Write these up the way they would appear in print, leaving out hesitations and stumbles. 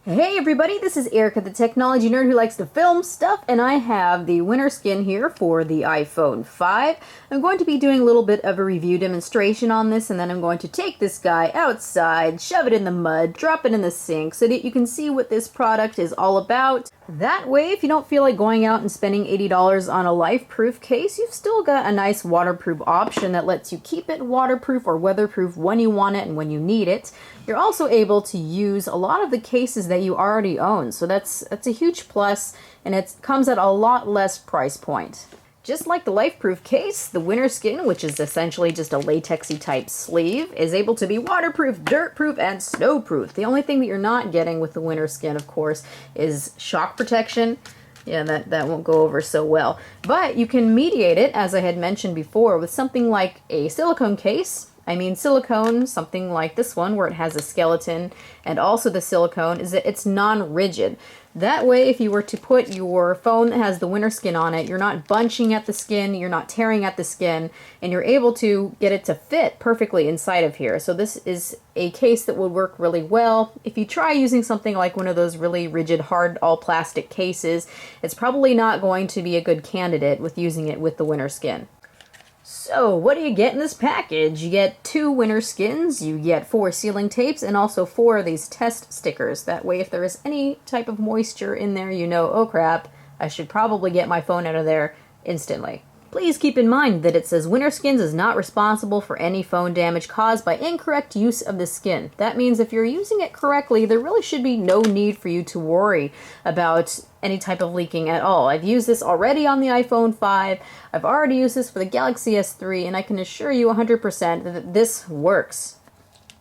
Hey everybody, this is Erica, the technology nerd who likes to film stuff, and I have the winter skin here for the iPhone 5. I'm going to be doing a little bit of a review demonstration on this, and then I'm going to take this guy outside, shove it in the mud, drop it in the sink, so that you can see what this product is all about. That way, if you don't feel like going out and spending $80 on a life-proof case, you've still got a nice waterproof option that lets you keep it waterproof or weatherproof when you want it and when you need it. You're also able to use a lot of the cases that you already own, so that's a huge plus, and it comes at a lot less price point. Just like the LifeProof case, the winter skin, which is essentially just a latexy type sleeve, is able to be waterproof, dirtproof, and snowproof. The only thing that you're not getting with the winter skin, of course, is shock protection. Yeah, that won't go over so well. But you can mediate it, as I had mentioned before, with something like a silicone case. I mean silicone, something like this one where it has a skeleton, and also the silicone is that it's non-rigid. That way, if you were to put your phone that has the winter skin on it, you're not bunching at the skin, you're not tearing at the skin, and you're able to get it to fit perfectly inside of here. So this is a case that would work really well. If you try using something like one of those really rigid, hard, all plastic cases, it's probably not going to be a good candidate with using it with the winter skin. So, what do you get in this package? You get 2 winter skins, you get 4 sealing tapes, and also 4 of these test stickers. That way, if there is any type of moisture in there, you know, oh crap, I should probably get my phone out of there instantly. Please keep in mind that it says Winter Skins is not responsible for any phone damage caused by incorrect use of the skin. That means if you're using it correctly, there really should be no need for you to worry about any type of leaking at all. I've used this already on the iPhone 5, I've already used this for the Galaxy S3, and I can assure you 100% that this works.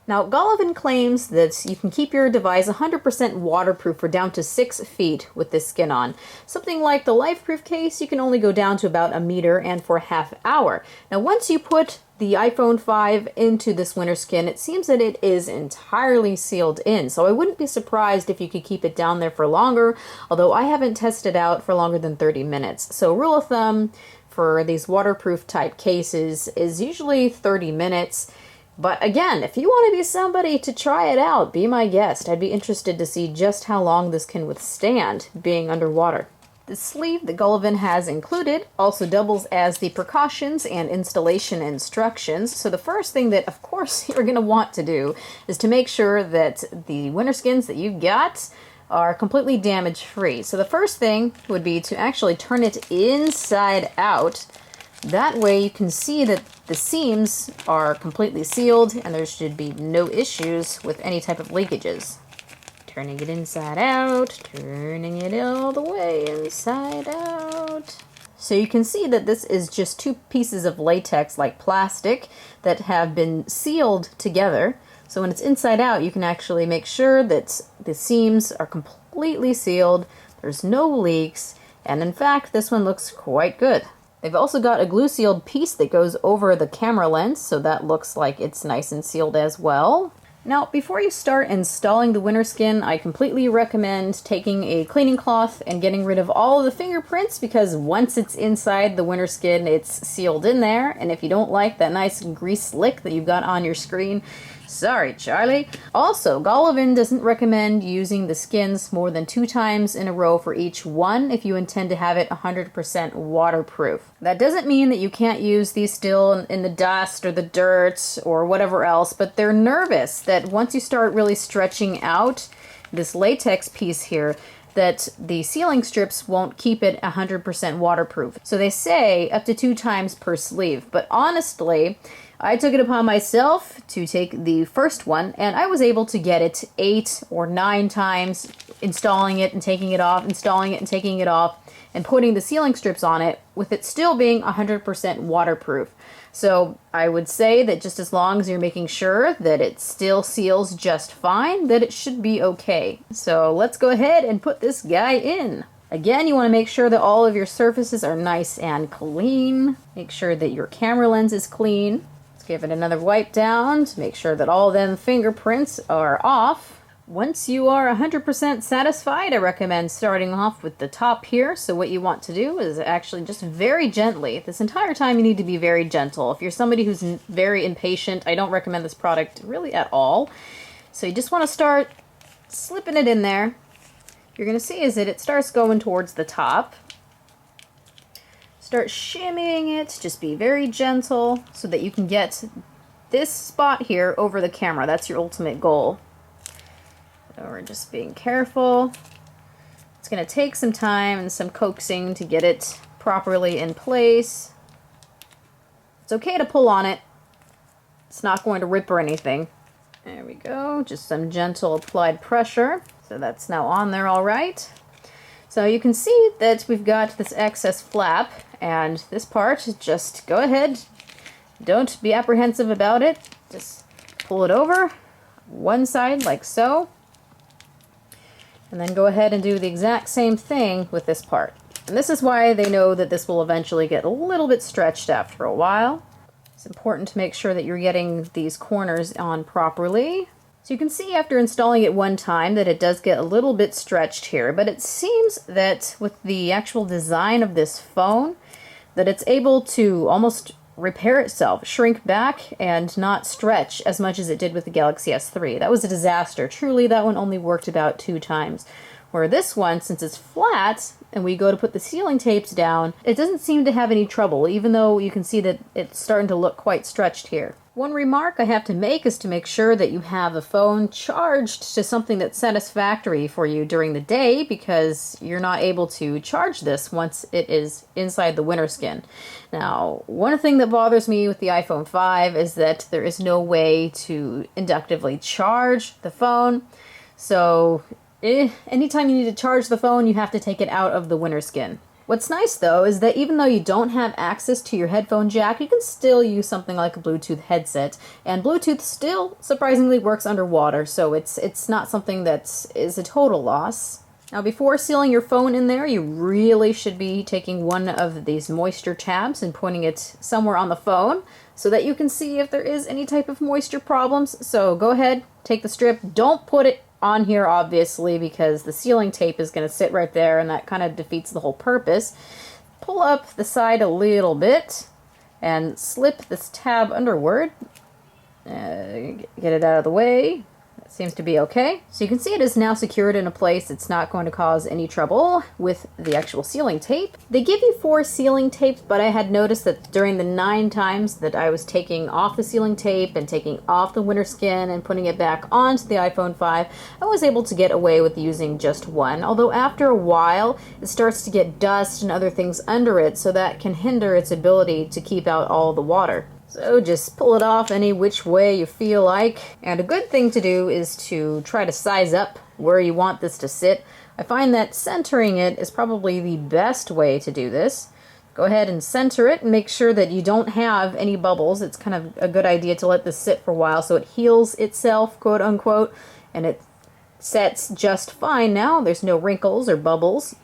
Now, Golovin claims that you can keep your device 100% waterproof for down to 6 feet with this skin on. Something like the LifeProof case, you can only go down to about 1 meter and for a half hour. Now, once you put the iPhone 5 into this winter skin, it seems that it is entirely sealed in. So I wouldn't be surprised if you could keep it down there for longer, although I haven't tested out for longer than 30 minutes. So rule of thumb for these waterproof type cases is usually 30 minutes. But again, if you want to be somebody to try it out, be my guest. I'd be interested to see just how long this can withstand being underwater. The sleeve that Golovin has included also doubles as the precautions and installation instructions. So the first thing that, of course, you're going to want to do is to make sure that the winter skins that you've got are completely damage-free. So the first thing would be to actually turn it inside out. That way you can see that the seams are completely sealed and there should be no issues with any type of leakages. Turning it inside out, turning it all the way inside out. So you can see that this is just 2 pieces of latex like plastic that have been sealed together. So when it's inside out, you can actually make sure that the seams are completely sealed, there's no leaks, and in fact this one looks quite good. They've also got a glue sealed piece that goes over the camera lens, so that looks like it's nice and sealed as well. Now, before you start installing the winter skin, I completely recommend taking a cleaning cloth and getting rid of all of the fingerprints, because once it's inside the winter skin, it's sealed in there, and if you don't like that nice grease slick that you've got on your screen, sorry, Charlie. Also, Golovin doesn't recommend using the skins more than 2 times in a row for each one if you intend to have it 100% waterproof. That doesn't mean that you can't use these still in the dust or the dirt or whatever else, but they're nervous that once you start really stretching out this latex piece here, that the sealing strips won't keep it 100% waterproof. So they say up to 2 times per sleeve, but honestly, I took it upon myself to take the first one, and I was able to get it 8 or 9 times, installing it and taking it off, installing it and taking it off, and putting the sealing strips on it, with it still being 100% waterproof. So I would say that just as long as you're making sure that it still seals just fine, that it should be okay. So let's go ahead and put this guy in. Again, you want to make sure that all of your surfaces are nice and clean. Make sure that your camera lens is clean. Give it another wipe down to make sure that all them fingerprints are off. Once you are 100% satisfied, I recommend starting off with the top here. So what you want to do is actually just very gently, this entire time you need to be very gentle. If you're somebody who's very impatient, I don't recommend this product really at all. So you just want to start slipping it in there, you're going to see is that it starts going towards the top. Start shimmying it, just be very gentle so that you can get this spot here over the camera. That's your ultimate goal. So we're just being careful. It's going to take some time and some coaxing to get it properly in place. It's okay to pull on it. It's not going to rip or anything. There we go, just some gentle applied pressure. So that's now on there all right. So you can see that we've got this excess flap, and this part, just go ahead. Don't be apprehensive about it. Just pull it over one side like so. And then go ahead and do the exact same thing with this part. And this is why they know that this will eventually get a little bit stretched after a while. It's important to make sure that you're getting these corners on properly. So you can see after installing it one time that it does get a little bit stretched here, but it seems that with the actual design of this phone, that it's able to almost repair itself, shrink back, and not stretch as much as it did with the Galaxy S3. That was a disaster. Truly, that one only worked about 2 times. Where this one, since it's flat, and we go to put the sealing tapes down, it doesn't seem to have any trouble, even though you can see that it's starting to look quite stretched here. One remark I have to make is to make sure that you have the phone charged to something that's satisfactory for you during the day, because you're not able to charge this once it is inside the winter skin. Now, one thing that bothers me with the iPhone 5 is that there is no way to inductively charge the phone. So anytime you need to charge the phone, you have to take it out of the winter skin. What's nice though is that even though you don't have access to your headphone jack, you can still use something like a Bluetooth headset, and Bluetooth still surprisingly works underwater, so it's not something that is a total loss. Now before sealing your phone in there, you really should be taking one of these moisture tabs and pointing it somewhere on the phone so that you can see if there is any type of moisture problems. So go ahead, take the strip, don't put it on here obviously because the sealing tape is going to sit right there and that kind of defeats the whole purpose. Pull up the side a little bit and slip this tab underward. Get it out of the way. That seems to be okay. So you can see it is now secured in a place. It's not going to cause any trouble with the actual sealing tape. They give you 4 sealing tapes, but I had noticed that during the 9 times that I was taking off the sealing tape and taking off the winter skin and putting it back onto the iPhone 5, I was able to get away with using just 1. Although after a while, it starts to get dust and other things under it, so that can hinder its ability to keep out all the water. So just pull it off any which way you feel like. And a good thing to do is to try to size up where you want this to sit. I find that centering it is probably the best way to do this. Go ahead and center it and make sure that you don't have any bubbles. It's kind of a good idea to let this sit for a while so it heals itself, quote unquote, and it sets just fine now. There's no wrinkles or bubbles.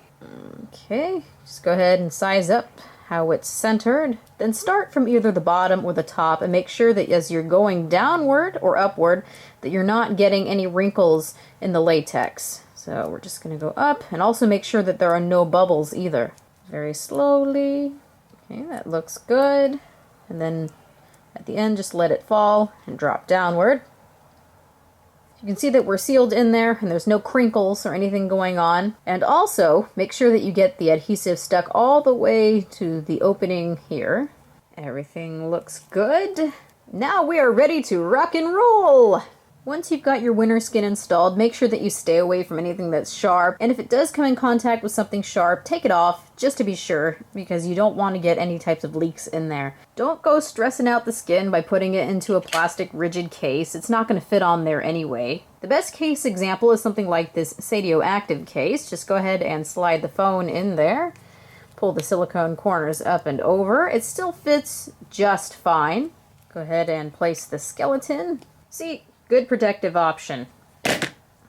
Okay, just go ahead and size up how it's centered. Then start from either the bottom or the top and make sure that as you're going downward or upward that you're not getting any wrinkles in the latex. So we're just going to go up and also make sure that there are no bubbles either. Very slowly. Okay, that looks good. And then at the end just let it fall and drop downward. You can see that we're sealed in there and there's no crinkles or anything going on. And also, make sure that you get the adhesive stuck all the way to the opening here. Everything looks good. Now we are ready to rock and roll! Once you've got your winter skin installed, make sure that you stay away from anything that's sharp. And if it does come in contact with something sharp, take it off just to be sure, because you don't want to get any types of leaks in there. Don't go stressing out the skin by putting it into a plastic rigid case. It's not going to fit on there anyway. The best case example is something like this Sadio Active case. Just go ahead and slide the phone in there. Pull the silicone corners up and over. It still fits just fine. Go ahead and place the skeleton. See? Good protective option.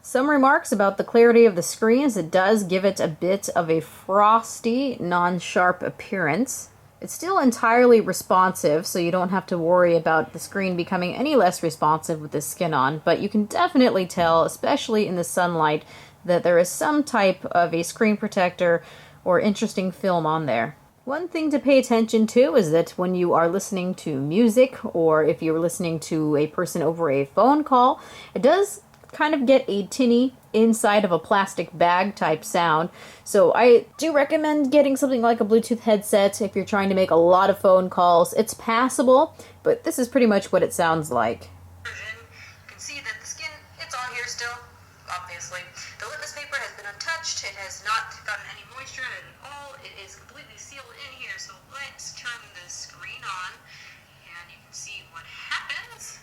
Some remarks about the clarity of the screen is it does give it a bit of a frosty, non-sharp appearance. It's still entirely responsive, so you don't have to worry about the screen becoming any less responsive with the skin on, but you can definitely tell, especially in the sunlight, that there is some type of a screen protector or interesting film on there. One thing to pay attention to is that when you are listening to music or if you're listening to a person over a phone call, it does kind of get a tinny inside of a plastic bag type sound. So I do recommend getting something like a Bluetooth headset if you're trying to make a lot of phone calls. It's passable, but this is pretty much what it sounds like. You can see that the skin, it's on here still, obviously. The litmus paper has been untouched. It has not gotten any moisture at all. It is completely sealed in here. So let's turn the screen on and you can see what happens.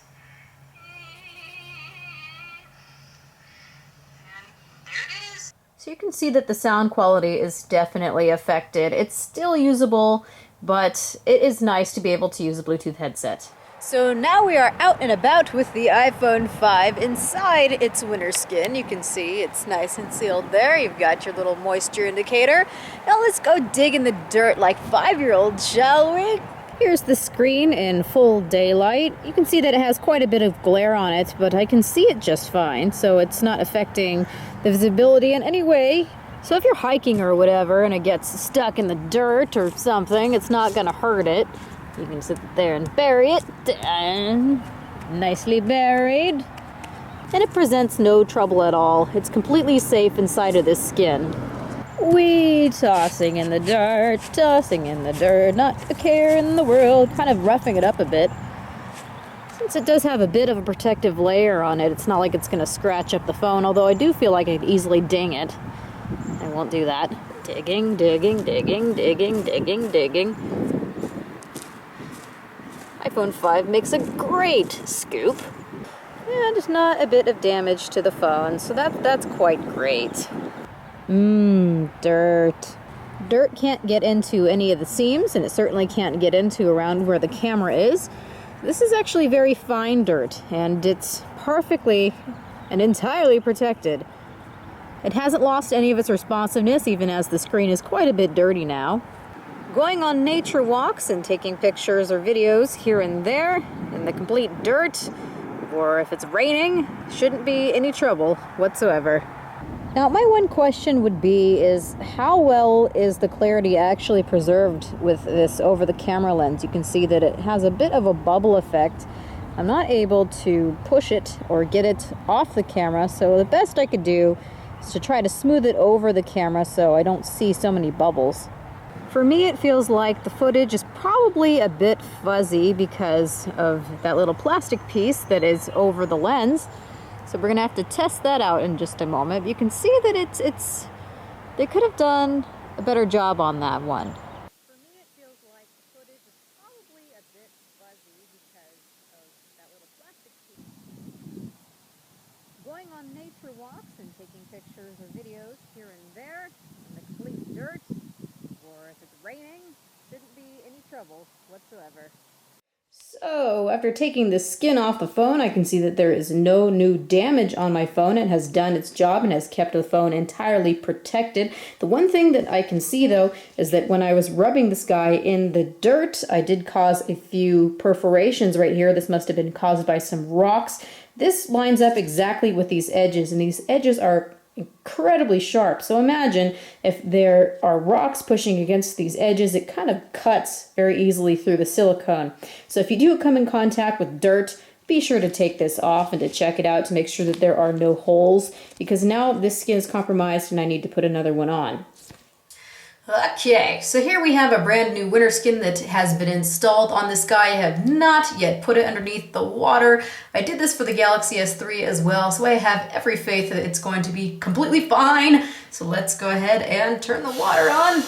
And there it is. So you can see that the sound quality is definitely affected. It's still usable, but it is nice to be able to use a Bluetooth headset. So now we are out and about with the iPhone 5 inside its winter skin. You can see it's nice and sealed there. You've got your little moisture indicator. Now let's go dig in the dirt like 5-year-olds, shall we? Here's the screen in full daylight. You can see that it has quite a bit of glare on it, but I can see it just fine, so it's not affecting the visibility in any way. So if you're hiking or whatever and it gets stuck in the dirt or something, it's not gonna hurt it. You can sit there and bury it, and nicely buried. And it presents no trouble at all. It's completely safe inside of this skin. Wee, tossing in the dirt, not a care in the world. Kind of roughing it up a bit. Since it does have a bit of a protective layer on it, it's not like it's going to scratch up the phone, although I do feel like I could easily ding it. I won't do that. Digging, digging, digging, digging, digging, digging. iPhone 5 makes a great scoop. And not a bit of damage to the phone, so that's quite great. Dirt. Dirt can't get into any of the seams, and it certainly can't get into around where the camera is. This is actually very fine dirt, and it's perfectly and entirely protected. It hasn't lost any of its responsiveness, even as the screen is quite a bit dirty now. Going on nature walks and taking pictures or videos here and there in the complete dirt, or if it's raining, shouldn't be any trouble whatsoever. Now, my one question would be is how well is the clarity actually preserved with this over the camera lens? You can see that it has a bit of a bubble effect. I'm not able to push it or get it off the camera, so the best I could do is to try to smooth it over the camera so I don't see so many bubbles. For me, it feels like the footage is probably a bit fuzzy because of that little plastic piece that is over the lens. So we're gonna have to test that out in just a moment. You can see that it's they could have done a better job on that one. For me, it feels like the footage is probably a bit fuzzy because of that little plastic piece. Going on nature walks and taking pictures or videos here and there in the complete dirt, or if it's raining, shouldn't be any trouble whatsoever. So, after taking the skin off the phone, I can see that there is no new damage on my phone. It has done its job and has kept the phone entirely protected. The one thing that I can see, though, is that when I was rubbing this guy in the dirt, I did cause a few perforations right here. This must have been caused by some rocks. This lines up exactly with these edges, and these edges are incredibly sharp. So imagine if there are rocks pushing against these edges, it kind of cuts very easily through the silicone. So if you do come in contact with dirt, be sure to take this off and to check it out to make sure that there are no holes, because now this skin is compromised and I need to put another one on. Okay, so here we have a brand new winter skin that has been installed on this guy. I have not yet put it underneath the water. I did this for the Galaxy S3 as well, so I have every faith that it's going to be completely fine. So let's go ahead and turn the water on.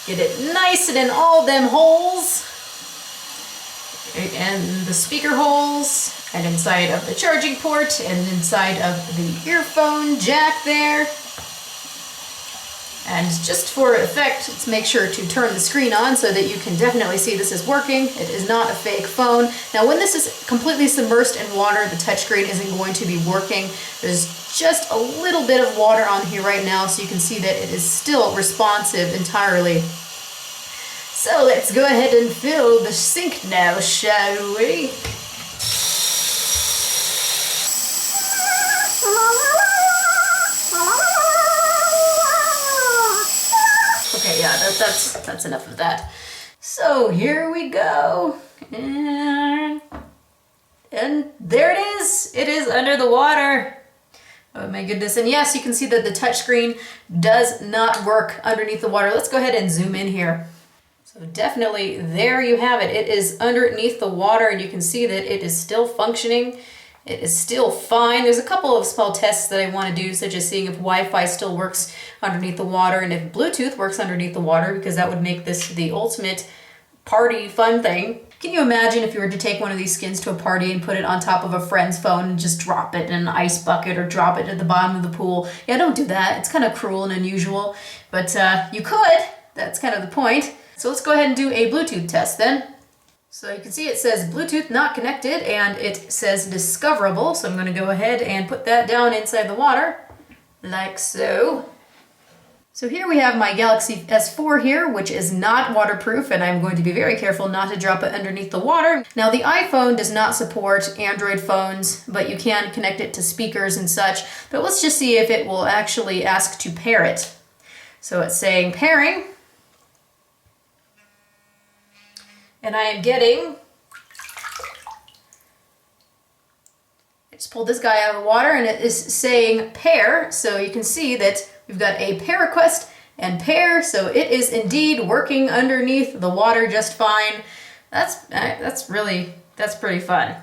Get it nice and in all them holes. And the speaker holes, and inside of the charging port, and inside of the earphone jack there. And just for effect, let's make sure to turn the screen on so that you can definitely see this is working. It is not a fake phone. Now, when this is completely submersed in water, the touchscreen isn't going to be working. There's just a little bit of water on here right now, so you can see that it is still responsive entirely. So let's go ahead and fill the sink now, shall we? Okay, yeah, that's enough of that. So here we go. And And there it is. It is under the water. Oh my goodness. And yes, you can see that the touchscreen does not work underneath the water. Let's go ahead and zoom in here. So definitely there you have it. It is underneath the water and you can see that it is still functioning. It is still fine. There's a couple of small tests that I want to do, such as seeing if Wi-Fi still works underneath the water and if Bluetooth works underneath the water, because that would make this the ultimate party fun thing. Can you imagine if you were to take one of these skins to a party and put it on top of a friend's phone and just drop it in an ice bucket or drop it at the bottom of the pool? Yeah, don't do that. It's kind of cruel and unusual, but you could. That's kind of the point. So let's go ahead and do a Bluetooth test then. So you can see it says Bluetooth not connected and it says discoverable. So I'm going to go ahead and put that down inside the water like so. So here we have my Galaxy S4 here, which is not waterproof, and I'm going to be very careful not to drop it underneath the water. Now the iPhone does not support Android phones, but you can connect it to speakers and such. But let's just see if it will actually ask to pair it. So it's saying pairing. And I am getting, I just pulled this guy out of the water and it is saying pair. So you can see that we've got a pair request and pair. So it is indeed working underneath the water just fine. That's pretty fun.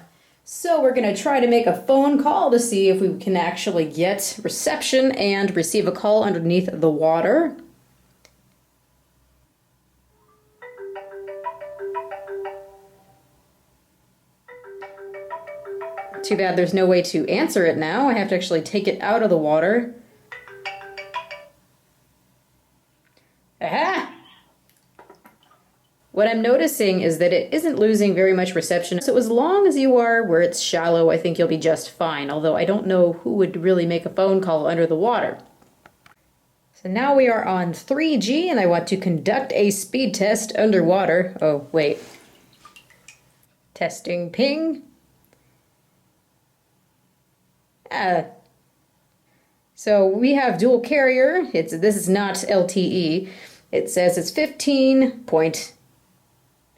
So we're going to try to make a phone call to see if we can actually get reception and receive a call underneath the water. Too bad there's no way to answer it now. I have to actually take it out of the water. Aha! What I'm noticing is that it isn't losing very much reception. So as long as you are where it's shallow, I think you'll be just fine. Although I don't know who would really make a phone call under the water. So now we are on 3G and I want to conduct a speed test underwater. Oh, wait. Testing ping. So we have dual carrier. This is not LTE. It says it's 15.19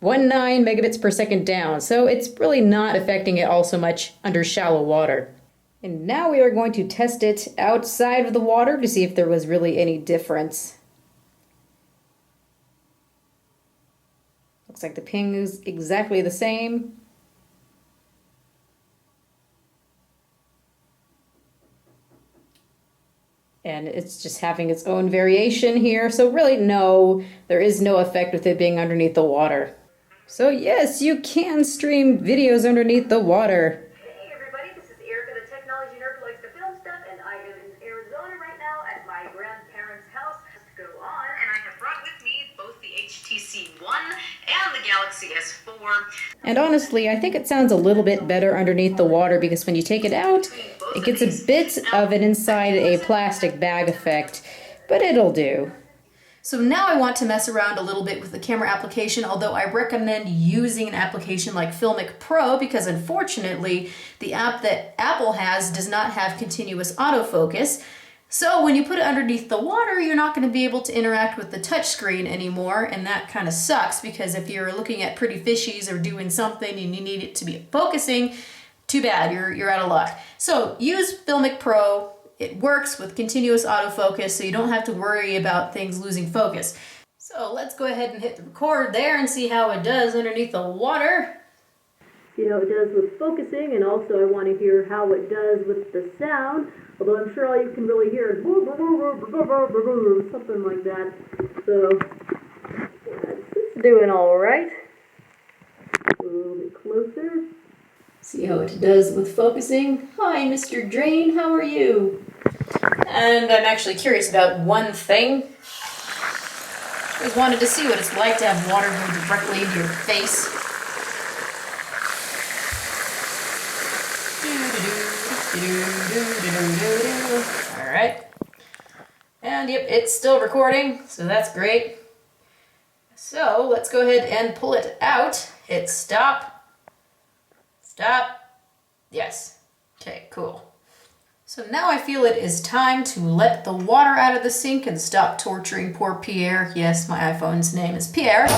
megabits per second down. So it's really not affecting it all so much under shallow water. And now we are going to test it outside of the water to see if there was really any difference. Looks like the ping is exactly the same. And it's just having its own variation here. So really, no, there is no effect with it being underneath the water. So yes, you can stream videos underneath the water. Hey everybody, this is Erica, the technology nerd who likes to film stuff, and I am in Arizona right now at my grandparents' house to go on. And I have brought with me both the HTC One and the Galaxy S4. And honestly, I think it sounds a little bit better underneath the water because when you take it out, it gets a bit of an inside a plastic bag effect, but it'll do. So now I want to mess around a little bit with the camera application, although I recommend using an application like Filmic Pro because unfortunately the app that Apple has does not have continuous autofocus. So when you put it underneath the water, you're not going to be able to interact with the touchscreen anymore, and that kind of sucks because if you're looking at pretty fishies or doing something and you need it to be focusing, too bad, you're out of luck. So use Filmic Pro. It works with continuous autofocus, so you don't have to worry about things losing focus. So let's go ahead and hit the record there and see how it does underneath the water. See how it does with focusing, and also I want to hear how it does with the sound. Although I'm sure all you can really hear is something like that. So it's doing all right. A little bit closer. See how it does with focusing. Hi, Mr. Drain, how are you? And I'm actually curious about one thing. I always wanted to see what it's like to have water go directly into your face. Alright. And yep, it's still recording, so that's great. So let's go ahead and pull it out. Hit stop. Stop. Yes. Okay, cool. So now I feel it is time to let the water out of the sink and stop torturing poor Pierre. Yes, my iPhone's name is Pierre.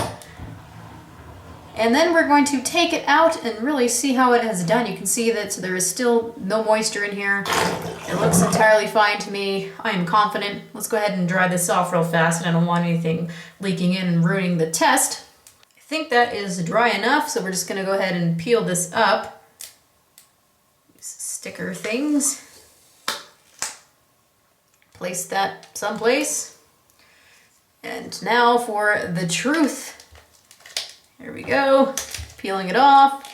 And then we're going to take it out and really see how it has done. You can see that there is still no moisture in here. It looks entirely fine to me. I am confident. Let's go ahead and dry this off real fast, and I don't want anything leaking in and ruining the test. I think that is dry enough, so we're just gonna go ahead and peel this up. Sticker things. Place that someplace. And now for the truth. Here we go. Peeling it off.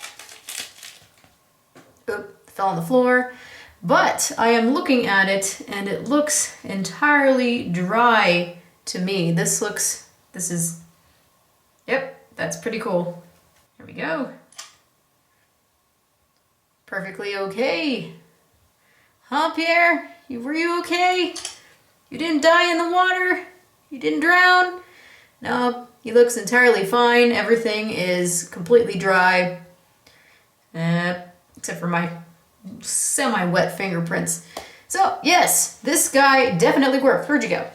Oop, fell on the floor. But I am looking at it and it looks entirely dry to me. Yep, that's pretty cool. Here we go. Perfectly okay. Huh, Pierre? Were you okay? You didn't die in the water? You didn't drown? No, he looks entirely fine. Everything is completely dry. Except for my semi-wet fingerprints. So, yes, this guy definitely worked. Where'd you go?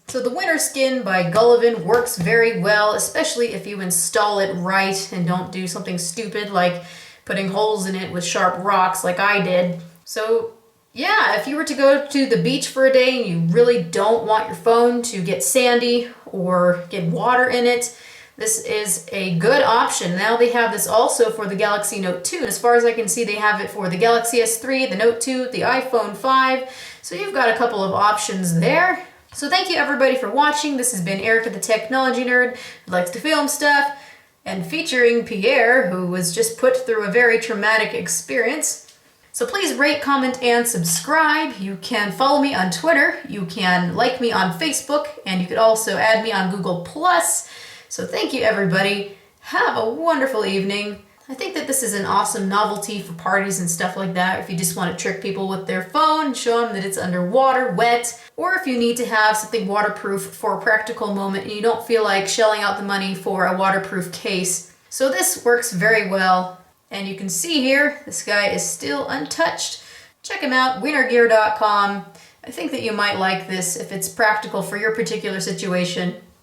So the Winter Skin by Gullivan works very well, especially if you install it right and don't do something stupid like putting holes in it with sharp rocks like I did. So yeah, if you were to go to the beach for a day and you really don't want your phone to get sandy or get water in it, this is a good option. Now they have this also for the Galaxy Note 2. As far as I can see, they have it for the Galaxy S3, the Note 2, the iPhone 5. So you've got a couple of options there. So thank you everybody for watching. This has been Erica the Technology Nerd who likes to film stuff, and featuring Pierre, who was just put through a very traumatic experience. So please rate, comment, and subscribe. You can follow me on Twitter, you can like me on Facebook, and you could also add me on Google+. So thank you everybody. Have a wonderful evening. I think that this is an awesome novelty for parties and stuff like that. If you just want to trick people with their phone, show them that it's underwater, wet, or if you need to have something waterproof for a practical moment and you don't feel like shelling out the money for a waterproof case. So this works very well. And you can see here, this guy is still untouched. Check him out, winnergear.com. I think that you might like this if it's practical for your particular situation.